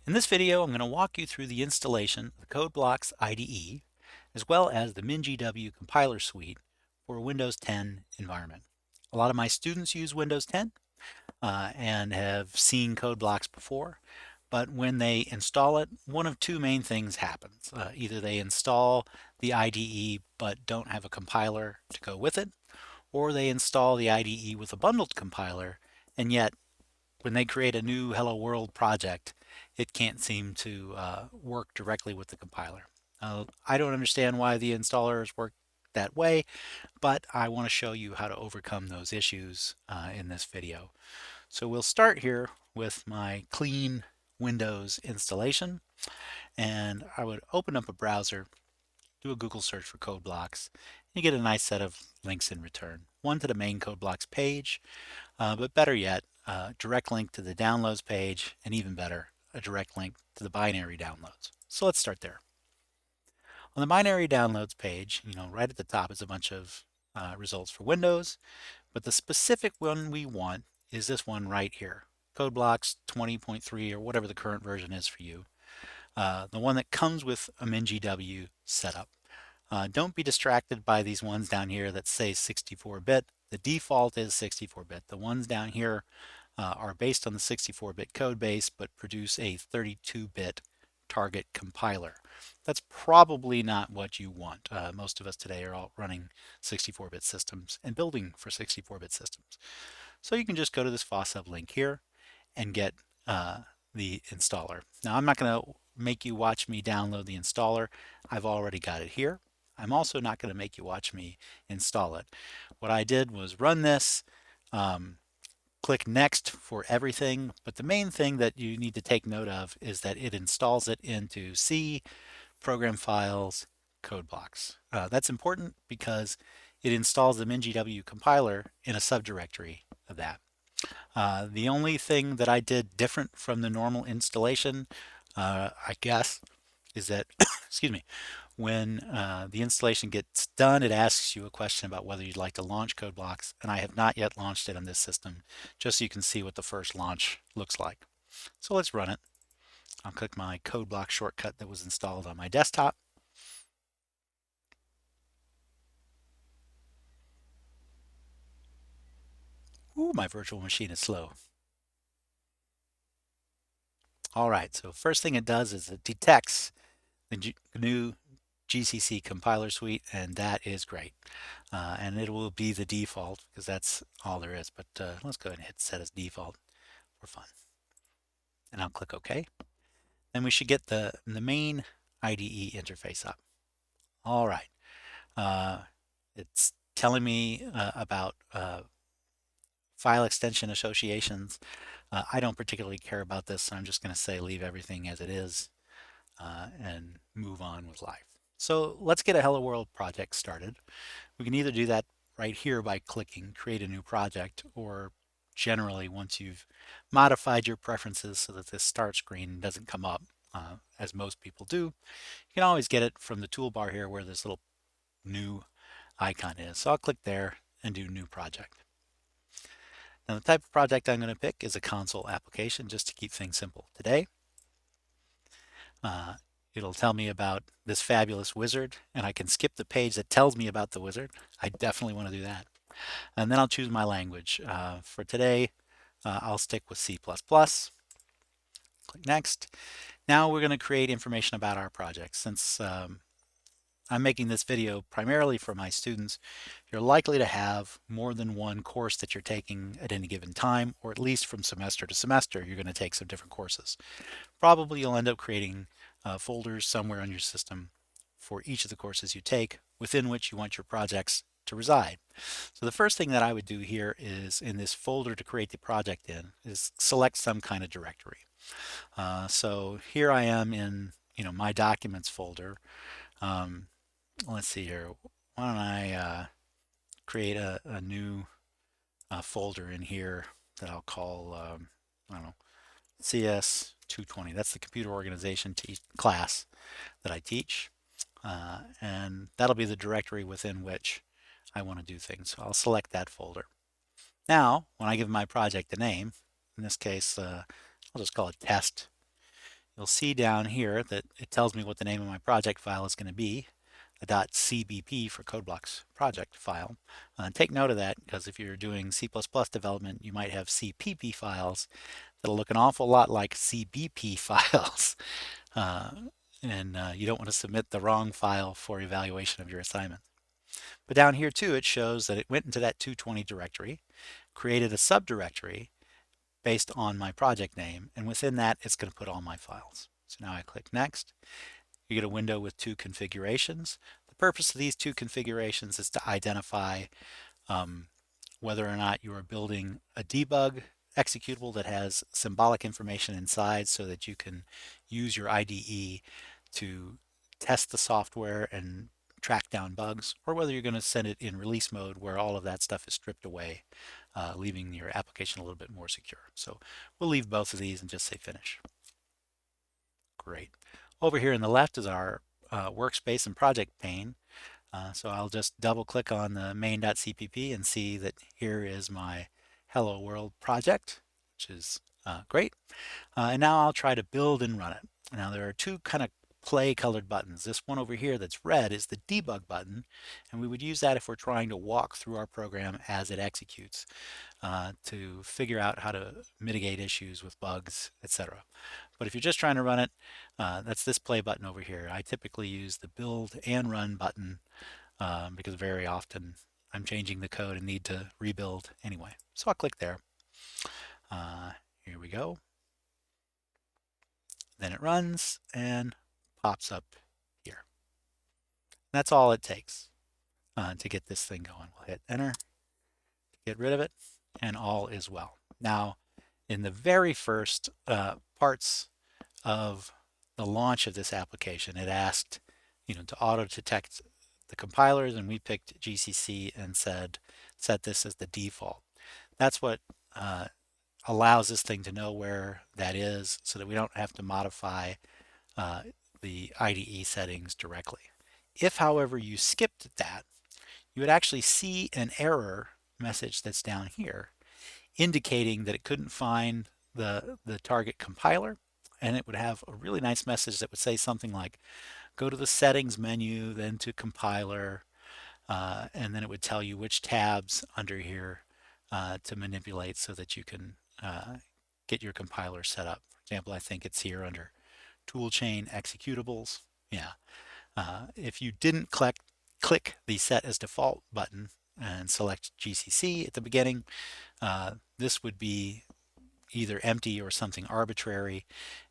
In this video, I'm going to walk you through the installation of the CodeBlocks IDE, as well as the MinGW compiler suite for a Windows 10 environment. A lot of my students use Windows 10 and have seen CodeBlocks before, but when they install it, one of two main things happens. Either they install the IDE but don't have a compiler to go with it, or they install the IDE with a bundled compiler, and yet when they create a new Hello World project, it can't seem to work directly with the compiler. I don't understand why the installers work that way, but I want to show you how to overcome those issues in this video. So we'll start here with my clean Windows installation, and I would open up a browser, do a Google search for CodeBlocks, and you get a nice set of links in return. One to the main CodeBlocks page, but better yet, a direct link to the downloads page, and even better, a direct link to the binary downloads. So let's start there. On the binary downloads page, right at the top is a bunch of results for Windows, but the specific one we want is this one right here, CodeBlocks 20.3 or whatever the current version is for you. The one that comes with a MinGW setup. Don't be distracted by these ones down here that say 64-bit. The default is 64-bit. The ones down here are based on the 64-bit code base but produce a 32-bit target compiler. That's probably not what you want. Most of us today are all running 64-bit systems and building for 64-bit systems. So you can just go to this FOSSUB link here and get the installer. Now I'm not going to make you watch me download the installer. I've already got it here. I'm also not going to make you watch me install it. What I did was run this, click next for everything, but the main thing that you need to take note of is that it installs it into C, Program Files, CodeBlocks. That's important because it installs the MinGW compiler in a subdirectory of that. The only thing that I did different from the normal installation, I guess, is that, excuse me, when the installation gets done, it asks you a question about whether you'd like to launch CodeBlocks, and I have not yet launched it on this system, just so you can see what the first launch looks like. So let's run it. I'll click my CodeBlocks shortcut that was installed on my desktop. Ooh, my virtual machine is slow. All right, so first thing it does is it detects the new GCC compiler suite, and that is great. And it will be the default because that's all there is. But let's go ahead and hit set as default for fun. And I'll click OK. Then we should get the main IDE interface up. All right. It's telling me about file extension associations. I don't particularly care about this, so I'm just going to say leave everything as it is and move on with life. So let's get a Hello World project started. We can either do that right here by clicking create a new project, or generally once you've modified your preferences so that this start screen doesn't come up, as most people do, you can always get it from the toolbar here where this little new icon is. So I'll click there and do new project. Now the type of project I'm going to pick is a console application just to keep things simple today. It'll tell me about this fabulous wizard, and I can skip the page that tells me about the wizard. I definitely want to do that. And then I'll choose my language. For today, I'll stick with C++. Click next. Now we're going to create information about our project. Since I'm making this video primarily for my students, you're likely to have more than one course that you're taking at any given time, or at least from semester to semester, you're going to take some different courses. Probably you'll end up creating folders somewhere on your system for each of the courses you take within which you want your projects to reside. So the first thing that I would do here is in this folder to create the project in is select some kind of directory. So here I am in my documents folder. Let's see here. Why don't I create a new folder in here that I'll call I don't know, CS220. That's the computer organization class that I teach. And that'll be the directory within which I want to do things. So I'll select that folder. Now, when I give my project a name, in this case, I'll just call it test. you'll see down here that it tells me what the name of my project file is going to be, a .cbp for CodeBlocks project file. Take note of that, because if you're doing C++ development, you might have CPP files that'll look an awful lot like CBP files. Uh, and you don't want to submit the wrong file for evaluation of your assignment. But down here too, it shows that it went into that 220 directory, created a subdirectory based on my project name, and within that, it's going to put all my files. So now I click Next. You get a window with two configurations. The purpose of these two configurations is to identify whether or not you are building a debug executable that has symbolic information inside so that you can use your IDE to test the software and track down bugs, or whether you're going to send it in release mode where all of that stuff is stripped away, leaving your application a little bit more secure. So we'll leave both of these and just say finish. Great. Over here on the left is our workspace and project pane. So I'll just double click on the main.cpp and see that here is my Hello World project, which is great. And now I'll try to build and run it. Now there are two kind of play colored buttons. This one over here that's red is the debug button, and we would use that if we're trying to walk through our program as it executes to figure out how to mitigate issues with bugs, etc. But if you're just trying to run it, that's this play button over here. I typically use the build and run button because very often I'm changing the code and need to rebuild anyway. So I'll click there. Here we go. Then it runs and pops up here. That's all it takes to get this thing going. We'll hit enter to get rid of it, and all is well. Now, in the very first parts of the launch of this application, it asked, to auto detect the compilers, and we picked GCC and said set this as the default. That's what allows this thing to know where that is, so that we don't have to modify the IDE settings directly. If, however, you skipped that, you would actually see an error message that's down here indicating that it couldn't find the target compiler, and it would have a really nice message that would say something like, go to the settings menu, then to compiler, and then it would tell you which tabs under here to manipulate so that you can get your compiler set up. For example, I think it's here under toolchain executables. Yeah. If you didn't click the set as default button and select GCC at the beginning, this would be either empty or something arbitrary,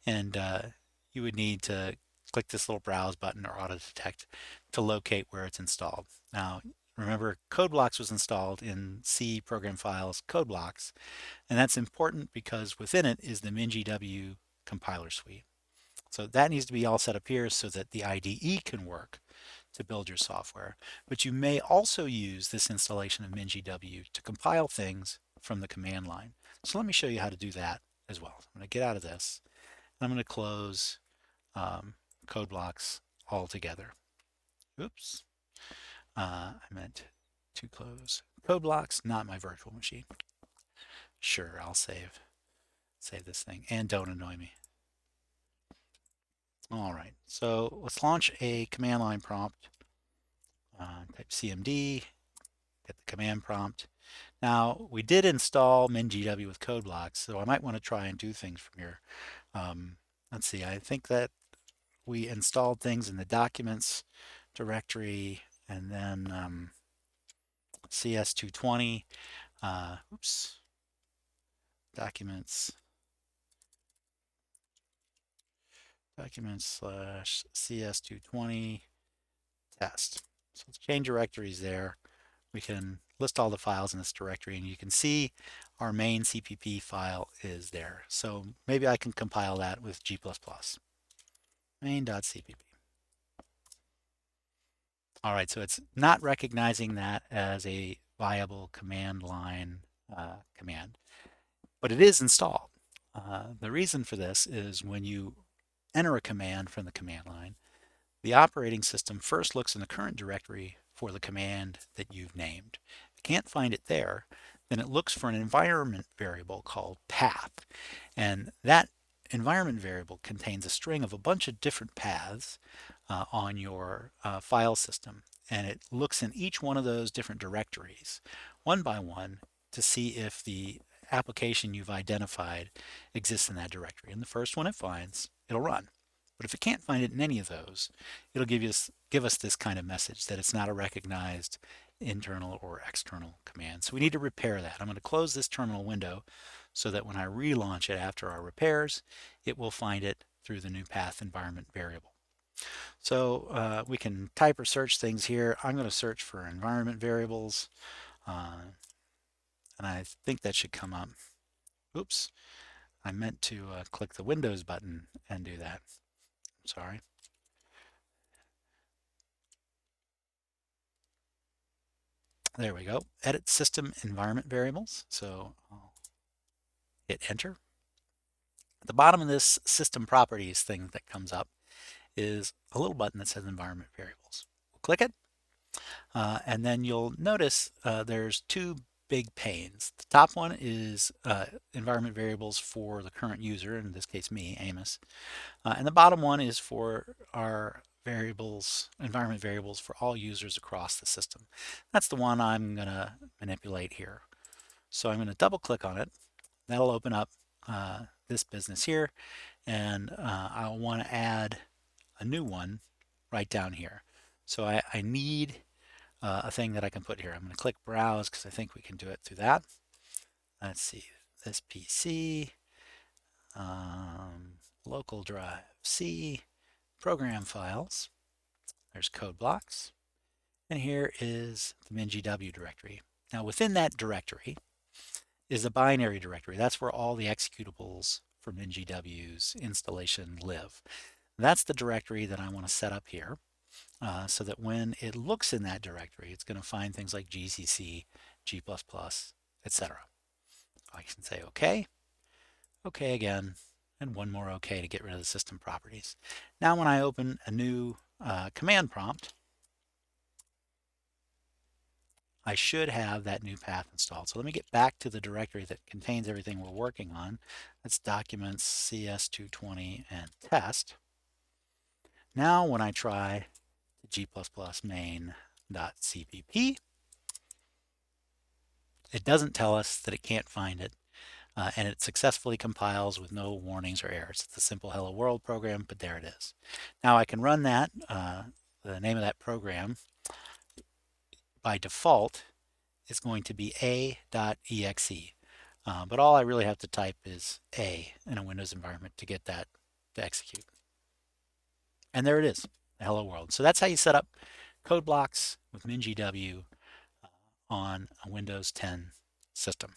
and you would need to click this little browse button or auto detect to locate where it's installed. Now, remember, CodeBlocks was installed in C program files CodeBlocks, and that's important because within it is the MinGW compiler suite. So that needs to be all set up here so that the IDE can work to build your software. But you may also use this installation of MinGW to compile things from the command line. So let me show you how to do that as well. I'm going to get out of this, and I'm going to close CodeBlocks altogether. Oops. I meant to close CodeBlocks, not my virtual machine. Sure, I'll save this thing, and don't annoy me. All right, so let's launch a command line prompt. Type CMD, get the command prompt. Now, we did install MinGW with CodeBlocks, so I might want to try and do things from here. Let's see, I think that we installed things in the documents directory, and then CS220, oops, documents slash CS220 test. So let's change directories there. We can list all the files in this directory, and you can see our main CPP file is there. So maybe I can compile that with G++. Main.cpp. All right, so it's not recognizing that as a viable command line command, but it is installed. The reason for this is when you enter a command from the command line, the operating system first looks in the current directory for the command that you've named. If it can't find it there, then it looks for an environment variable called path. And that environment variable contains a string of a bunch of different paths on your file system, and it looks in each one of those different directories one by one to see if the application you've identified exists in that directory. And the first one it finds, it'll run. But if it can't find it in any of those, it'll give us this kind of message that it's not a recognized internal or external command. So we need to repair that. I'm going to close this terminal window so that when I relaunch it after our repairs, it will find it through the new path environment variable. So we can type or search things here. I'm going to search for environment variables, and I think that should come up. Oops, I meant to click the Windows button and do that. Sorry. There we go. Edit system environment variables. So I'll hit enter. At the bottom of this system properties thing that comes up is a little button that says environment variables. We'll click it, and then you'll notice there's two big panes. The top one is environment variables for the current user, in this case me, Amos, and the bottom one is for our environment variables for all users across the system. That's the one I'm going to manipulate here. So I'm going to double click on it. That'll open up this business here, and I'll want to add a new one right down here. So I need a thing that I can put here. I'm going to click browse because I think we can do it through that. Let's see, this PC, local drive C, program files. There's CodeBlocks, and here is the MinGW directory. Now within that directory is a binary directory. That's where all the executables for MinGW's installation live. That's the directory that I want to set up here so that when it looks in that directory, it's going to find things like GCC, G++, etc. I can say OK, OK again, and one more OK to get rid of the system properties. Now when I open a new command prompt, I should have that new path installed. So let me get back to the directory that contains everything we're working on. That's documents, CS220, and test. Now when I try G++ main.cpp, it doesn't tell us that it can't find it, and it successfully compiles with no warnings or errors. It's a simple hello world program, but there it is. Now I can run that. The name of that program by default is going to be a.exe. But all I really have to type is A in a Windows environment to get that to execute. And there it is, the hello world. So that's how you set up CodeBlocks with MinGW on a Windows 10 system.